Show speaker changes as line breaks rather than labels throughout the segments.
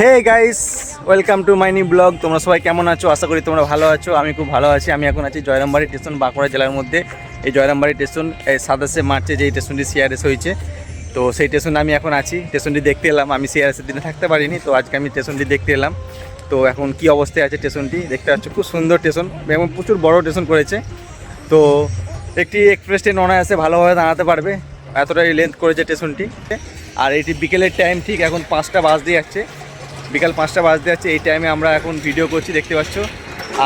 Hey guys, welcome to my new blog. তোমরা সবাই কেমন আছো? আশা করি তোমরা ভালো আছো। আমি খুব ভালো আছি। আমি এখন আছি জয়রামবাড়ি স্টেশন, বাঁকুড়া জেলার মধ্যে। এই জয়রামবাড়ি স্টেশন 27শে মার্চে যে স্টেশনটি সিআরএস হয়েছে, তো সেই স্টেশনে আমি এখন আছি। স্টেশনটি দেখতে এলাম। আমি সিআরএসের দিনে থাকতে পারিনি, তো আজকে আমি স্টেশনটি দেখতে এলাম। তো এখন কি অবস্থায় আছে স্টেশনটি দেখতে পাচ্ছ। খুব সুন্দর স্টেশন এবং প্রচুর বড় স্টেশন করেছে। তো একটি এক্সপ্রেস ট্রেন অনায়াসে ভালোভাবে দাঁড়াতে পারবে, এতটাই লেন্থ করেছে স্টেশনটি। আর এটি বিকেলের টাইম, ঠিক এখন 5টা বাজতে যাচ্ছে, বিকাল 5টা বাজতে যাচ্ছে। এই টাইমে আমরা এখন ভিডিও করছি, দেখতে পাচ্ছ।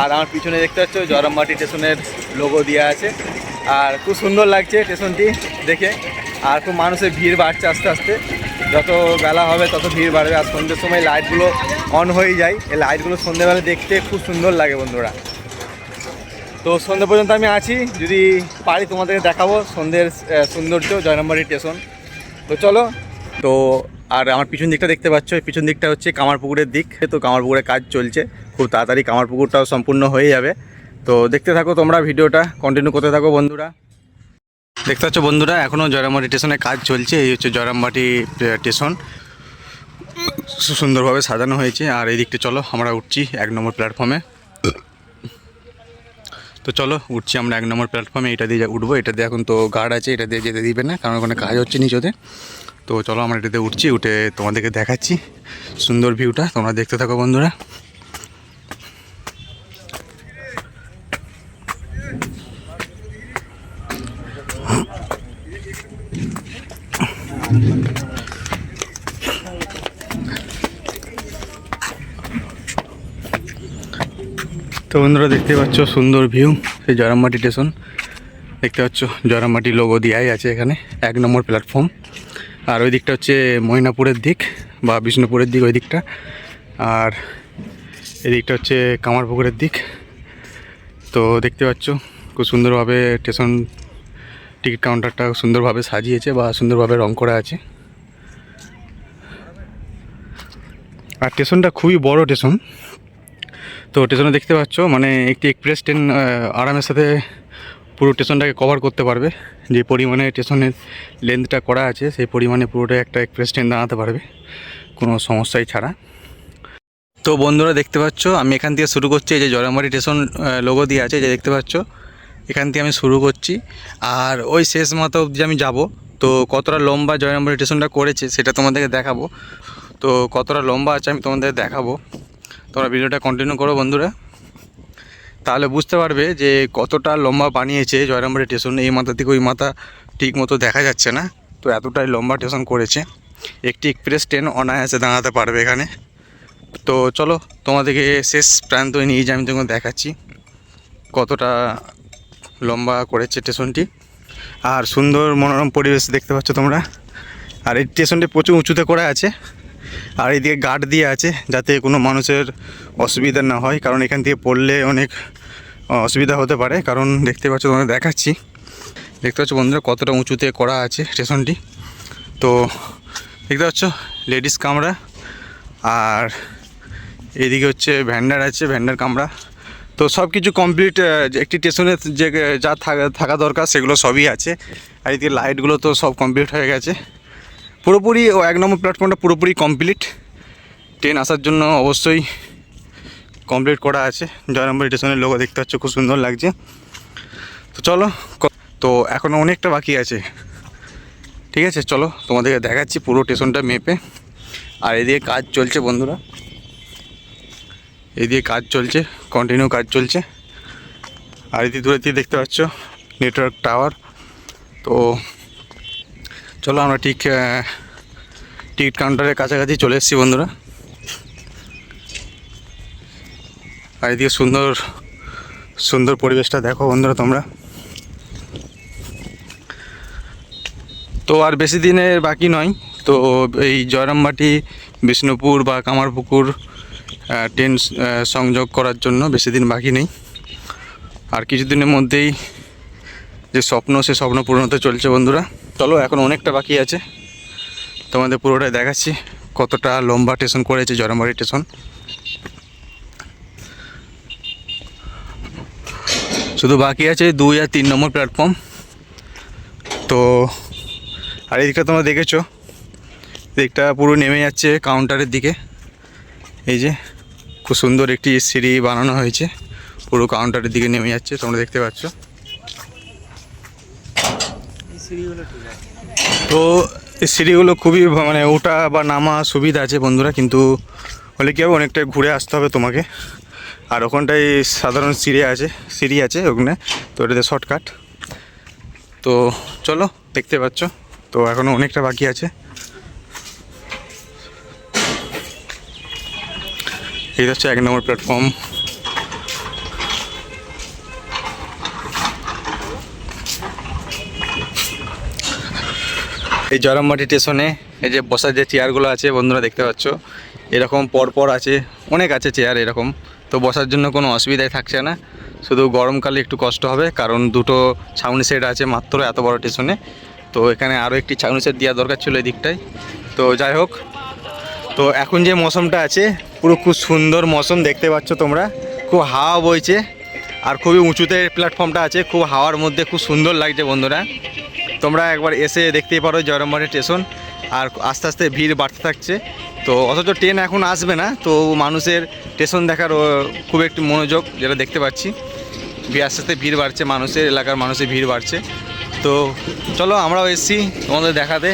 আর আমার পিছনে দেখতে পাচ্ছ জয়রামবাটি স্টেশনের লোগো দেওয়া আছে। আর খুব সুন্দর লাগছে স্টেশনটি দেখে। আর খুব মানুষের ভিড় বাড়ছে আস্তে আস্তে, যত বেলা হবে তত ভিড় বাড়বে। আর সন্ধ্যের সময় লাইটগুলো অন হয়ে যায়। এই লাইটগুলো সন্ধ্যেবেলা দেখতে খুব সুন্দর লাগে বন্ধুরা। তো সন্ধ্যে পর্যন্ত আমি আছি, যদি পারি তোমাদেরকে দেখাবো সন্ধ্যের সৌন্দর্য জয়রামবাটি স্টেশন। তো চলো। তো আর আমার পিছন দিকটা দেখতে পাচ্ছ, এই পিছন দিকটা হচ্ছে কামারপুকুরের দিক। তো কামারপুকুরের কাজ চলছে, খুব তাড়াতাড়ি কামারপুকুরটাও সম্পূর্ণ হয়ে যাবে। তো দেখতে থাকো তোমরা, ভিডিওটা কন্টিনিউ করতে থাকো বন্ধুরা। দেখতে পাচ্ছ বন্ধুরা, এখনও জয়রামবাটি স্টেশনে কাজ চলছে। এই হচ্ছে জয়রামবাটি স্টেশন, সুন্দরভাবে সাজানো হয়েছে। আর এই দিকটা চলো, আমরা উঠছি 1 নম্বর প্ল্যাটফর্মে। তো চলো উঠছি আমরা 1 নম্বর প্ল্যাটফর্মে। এটা দিয়ে উঠবো, এটা দিয়ে এখন তো গার্ড আছে, এটা দিয়ে যেতে দিবে না, কারণ ওখানে কাজ হচ্ছে নিচতে। তো চলো আমরা এটাতে উঠছি, উঠে তোমাদেরকে দেখাচ্ছি সুন্দর ভিউটা। তোমরা দেখতে থাকো বন্ধুরা। তো বন্ধুরা দেখতে পাচ্ছ সুন্দর ভিউ, সেই জয়রামবাটি স্টেশন দেখতে পাচ্ছ। জয়রামবাটি লোগো দেওয়াই আছে এখানে, 1 নম্বর প্ল্যাটফর্ম। আর ওই দিকটা হচ্ছে ময়নাপুরের দিক বা বিষ্ণুপুরের দিক, ওই দিকটা। আর এদিকটা হচ্ছে কামারপুকুরের দিক। তো দেখতে পাচ্ছ খুব সুন্দরভাবে স্টেশন টিকিট কাউন্টারটা সুন্দরভাবে সাজিয়েছে বা সুন্দরভাবে রং করা আছে। আর স্টেশনটা খুবই বড় স্টেশন। তো স্টেশনে দেখতে পাচ্ছ মানে একটি এক্সপ্রেস ট্রেন আরামের সাথে পুরো স্টেশনটাকে কভার করতে পারবে। যে পরিমাণে স্টেশনের লেন্থটা করা আছে, সেই পরিমাণে পুরোটা একটা এক্সপ্রেস ট্রেন দাঁড়াতে পারবে কোনো সমস্যাই ছাড়া। তো বন্ধুরা দেখতে পাচ্ছ, আমি এখান থেকে শুরু করছি। এই যে জয়রামবাটি স্টেশন লোগো দিয়ে আছে, যে দেখতে পাচ্ছ, এখান থেকে আমি শুরু করছি। আর ওই শেষ মাথা অবধি আমি যাব। তো কতটা লম্বা জয়রামবাটি স্টেশনটা করেছে সেটা তোমাদেরকে দেখাবো। তো কতটা লম্বা আছে আমি তোমাদের দেখাবো। তোমরা ভিডিওটা কন্টিনিউ করো বন্ধুরা, তাহলে বুঝতে পারবে যে কতটা লম্বা বানিয়েছে জয়রামবাটি স্টেশন। এই মাথা থেকে ওই মাথা ঠিক মতো দেখা যাচ্ছে না, তো এতটাই লম্বা স্টেশন করেছে। একটি এক্সপ্রেস ট্রেন অনায়াসে দাঁড়াতে পারবে এখানে। তো চলো তোমাদেরকে শেষ প্রান্ত নিয়ে যে আমি তোমাকে দেখাচ্ছি কতটা লম্বা করেছে স্টেশনটি। আর সুন্দর মনোরম পরিবেশ দেখতে পাচ্ছ তোমরা। আর এই স্টেশনটি প্রচুর উঁচুতে করা আছে। আর এইদিকে গার্ড দিয়ে আছে, যাতে কোনো মানুষের অসুবিধা না হয়, কারণ এখান থেকে পড়লে অনেক অসুবিধা হতে পারে। কারণ দেখতে পাচ্ছ, তোমরা দেখাচ্ছি, দেখতে পাচ্ছ বন্ধুরা কতটা উঁচুতে করা আছে স্টেশনটি। তো দেখতে পাচ্ছ লেডিস কামরা। আর এদিকে হচ্ছে ভ্যান্ডার আছে, ভ্যান্ডার কামরা। তো সব কিছু কমপ্লিট, একটি স্টেশনে যে যা থাকা দরকার সেগুলো সবই আছে। আর এদিকে লাইটগুলো তো সব কমপ্লিট হয়ে গেছে পুরোপুরি। ও 1 নম্বর প্ল্যাটফর্মটা পুরোপুরি কমপ্লিট। ট্রেন আসার জন্য অবশ্যই কমপ্লিট করা আছে। জয়রামবাটি স্টেশনের লোগো দেখতে পাচ্ছ, খুব সুন্দর লাগছে। তো চলো, তো এখনও অনেকটা বাকি আছে, ঠিক আছে। চলো তোমাদেরকে দেখাচ্ছি পুরো স্টেশনটা মেপে। আর এদিকে কাজ চলছে বন্ধুরা, এদিকে কাজ চলছে, কন্টিনিউ কাজ চলছে। আর এদিকে দূরে দিয়ে দেখতে পাচ্ছ নেটওয়ার্ক টাওয়ার। তো চলো আমরা ঠিক টিকিট কাউন্টারের কাছাকাছি চলে এসেছি বন্ধুরা। আর এদিকে সুন্দর সুন্দর পরিবেশটা দেখো বন্ধুরা তোমরা। তো আর বেশি দিনের বাকি নয়। তো এই জয়রামবাটি বিষ্ণুপুর বা কামারপুকুর ট্রেন সংযোগ করার জন্য বেশি দিন বাকি নেই। আর কিছুদিনের মধ্যেই যে স্বপ্ন, সে স্বপ্ন পূরণ হতে চলছে বন্ধুরা। চলো এখন অনেকটা বাকি আছে, তোমাদের পুরোটাই দেখাচ্ছি কতটা লম্বা স্টেশন করেছে জয়রামবাটি স্টেশন। শুধু বাকি আছে 2 আর 3 নম্বর প্ল্যাটফর্ম। তো আর এই দিকটা তোমরা দেখেছো, দিকটা পুরো নেমে যাচ্ছে কাউন্টারের দিকে। এই যে খুব সুন্দর একটি সিঁড়ি বানানো হয়েছে, পুরো কাউন্টারের দিকে নেমে যাচ্ছে, তোমরা দেখতে পাচ্ছ। তো এই সিঁড়িগুলো খুবই মানে ওঠা বা নামা সুবিধা আছে বন্ধুরা, কিন্তু হলে কি হবে অনেকটা ঘুরে আসতে হবে তোমাকে। আর ওখানটায় সাধারণ সিঁড়ি আছে ওখানে, তো এটাতে শর্টকাট। তো চলো, দেখতে পাচ্ছ তো এখনও অনেকটা বাকি আছে। এই হচ্ছে 1 নম্বর প্ল্যাটফর্ম। এই জয়রামবাটি স্টেশনে এই যে বসার যে চেয়ারগুলো আছে বন্ধুরা দেখতে পাচ্ছ, এরকম পরপর আছে, অনেক আছে চেয়ার এরকম। তো বসার জন্য কোনো অসুবিধাই থাকছে না, শুধু গরমকালে একটু কষ্ট হবে, কারণ দুটো ছাউনি সেট আছে মাত্র এত বড় স্টেশনে। তো এখানে আরও একটি ছাউনি সেট দেওয়া দরকার ছিল এই দিকটায়। তো যাই হোক, তো এখন যে মৌসুমটা আছে পুরো খুব সুন্দর মৌসুম দেখতে পাচ্ছ তোমরা, খুব হাওয়া বইছে আর খুবই উঁচুতে প্ল্যাটফর্মটা আছে, খুব হাওয়ার মধ্যে খুব সুন্দর লাগছে বন্ধুরা। তোমরা একবার এসে দেখতেই পারো জয়রামবাটি স্টেশন। আর আস্তে আস্তে ভিড় বাড়তে থাকছে, তো অথচ ট্রেন এখন আসবে না, তো মানুষের স্টেশন দেখার খুব একটু মনোযোগ যেটা দেখতে পাচ্ছি। আস্তে আস্তে ভিড় বাড়ছে, মানুষের এলাকার মানুষের ভিড় বাড়ছে। তো চলো আমরাও এসেছি তোমাদের দেখাতে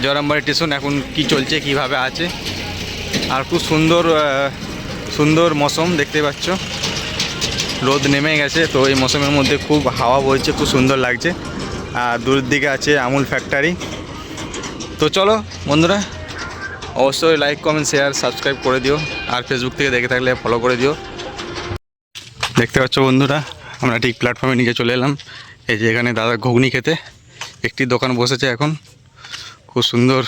জয়রামবাটি স্টেশন এখন কি চলছে, কিভাবে আছে। আর খুব সুন্দর সুন্দর মৌসুম দেখতে পাচ্ছ, রোদ নেমে গেছে, তো এই মৌসুমের মধ্যে খুব হাওয়া বইছে, খুব সুন্দর লাগছে। আর দূরের দিকে আছে আমুল ফ্যাক্টরি। তো চলো বন্ধুরা, অবশ্যই লাইক কমেন্ট শেয়ার সাবস্ক্রাইব করে দিও, আর ফেসবুক থেকে দেখে থাকলে ফলো করে দিও। দেখতে পাচ্ছ বন্ধুরা, আমরা ঠিক প্ল্যাটফর্মে নিয়ে চলে এলাম। এই যে এখানে দাদা ঘুগনি খেতে একটি দোকান বসেছে এখন, খুব সুন্দর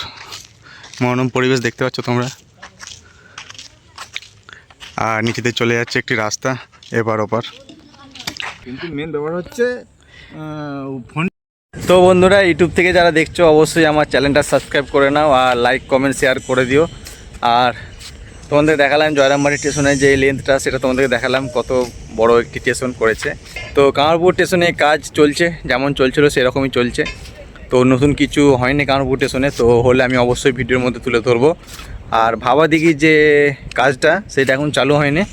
মনোরম পরিবেশ দেখতে পাচ্ছ তোমরা। আর নিচেতে চলে যাচ্ছে একটি রাস্তা এপার ওপার।
কিন্তু মেন ব্যাপার হচ্ছে ফোন।
তো বন্ধুরা, ইউটিউব থেকে যারা দেখছো অবশ্যই আমার চ্যানেলটা সাবস্ক্রাইব করে নাও আর লাইক কমেন্ট শেয়ার করে দিও। আর তোমাদের দেখালাম জয়রামবাটি স্টেশনের যে লেন্থটা, সেটা তোমাদেরকে দেখালাম কত বড় একটি স্টেশন করেছে। তো কামারপুর স্টেশনে কাজ চলছে, যেমন চলছিল সেরকমই চলছে। তো নতুন কিছু হয়নি কামারপুর স্টেশনে, তো হলে আমি অবশ্যই ভিডিওর মধ্যে তুলে ধরবো। আর ভাবাদিঘির যে কাজটা সেটা এখন চালু হয়নি,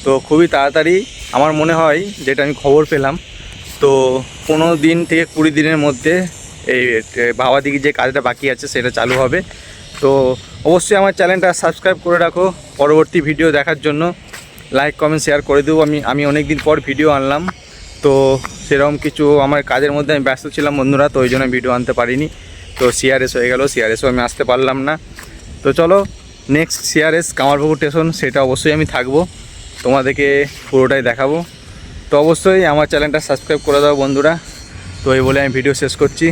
তো খুবই তাড়াতাড়ি আমার মনে হয়, যেটা আমি খবর পেলাম, তো 15 দিন থেকে 20 দিনের মধ্যে এই ভাবাদিঘির যে কাজটা বাকি আছে সেটা চালু হবে। তো অবশ্যই আমার চ্যানেলটা সাবস্ক্রাইব করে রাখো পরবর্তী ভিডিও দেখার জন্য। লাইক কমেন্ট শেয়ার করে দেবো। আমি অনেক দিন পর ভিডিও আনলাম, তো সেরকম কিছু আমার কাজের মধ্যে আমি ব্যস্ত ছিলাম বন্ধুরা, তো ওই জন্য ভিডিও আনতে পারিনি। তো সিআরএস হয়ে গেল, সিআরএসও আমি আসতে পারলাম না। তো চলো, নেক্সট সিআরএস কামারপুকুর স্টেশন, সেটা অবশ্যই আমি থাকবো, তোমাদেরকে পুরোটাই দেখাবো। তো অবশ্যই আমার চ্যানেলটা সাবস্ক্রাইব করে দাও বন্ধুরা। তো এই বলে আমি ভিডিও শেষ করছি।